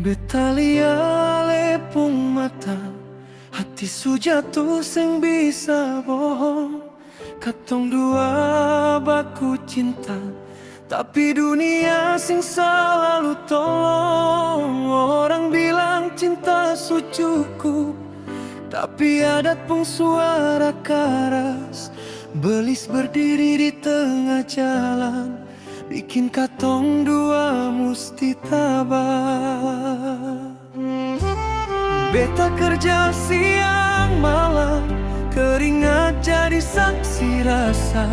Betalia lepung mata, hati sujatuh sing bisa bohong. Katong dua baku cinta, tapi dunia sing selalu tolong. Orang bilang cinta su cukup, tapi adat pun suara keras. Belis berdiri di tengah jalan, bikin katong dua musti tabah. Beta kerja siang malam, keringat jadi saksi rasa.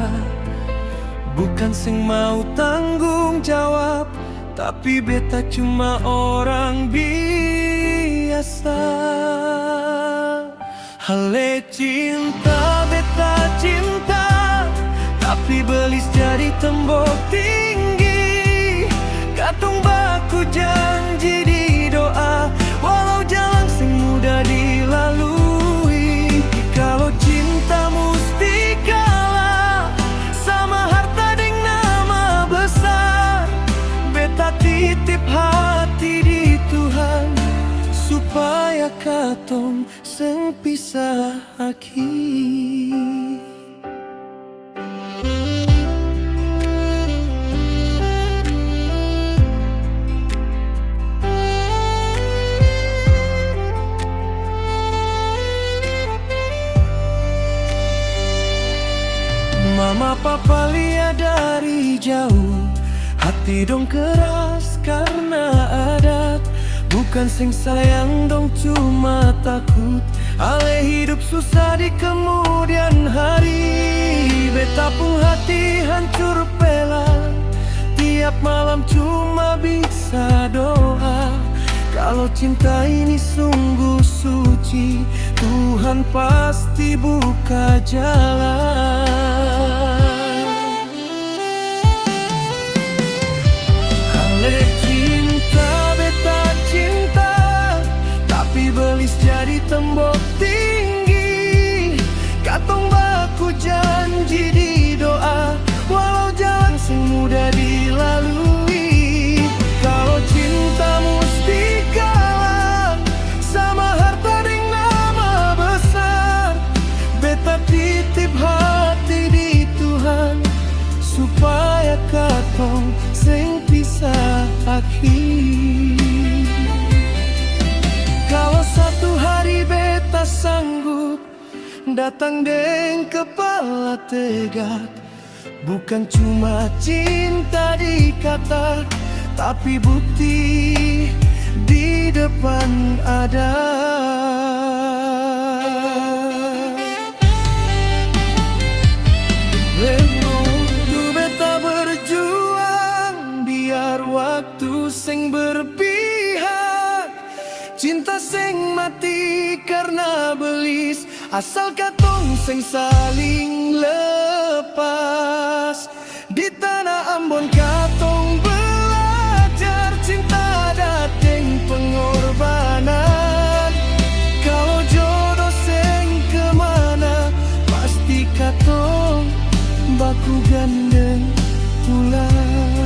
Bukan sing mau tanggung jawab, tapi beta cuma orang biasa. Hale cinta, beta cinta, tapi belis jadi tembok tinggi. Katong baku janji di doa, walau jalan sing mudah dilalui. Kalau cinta musti kalah sama harta deng nama besar. Beta titip hati di Tuhan, supaya katong seng pisah akhir. Mama papa lihat dari jauh, hati dong keras karena adat. Bukan sing sayang dong cuma takut, ale hidup susah di kemudian hari. Beta pun hati hancur pelan, tiap malam cuma bisa doa. Kalau cinta ini sungguh suci, Tuhan pasti buka jalan. Ale cinta, beta cinta, tapi belis jadi tembok tinggi. Katong baku janji di doa, walau jalan sing mudah dilalui. Kalau cinta musti kalah sama harta deng nama besar. Beta titip hati di Tuhan, supaya katong sing pisah akhir. Kalau satu hari beta sanggup datang deng kepala tegak, bukan cuma cinta di kata, tapi bukti di depan ada. Untuk beta berjuang, biar waktu sing berpihak. Cinta sing mati karena belis, asal katong sing saling lepas. Di tanah Ambon katong belajar cinta dateng pengorbanan. Kalau jodoh sing kemana, pasti katong baku gandeng pulang.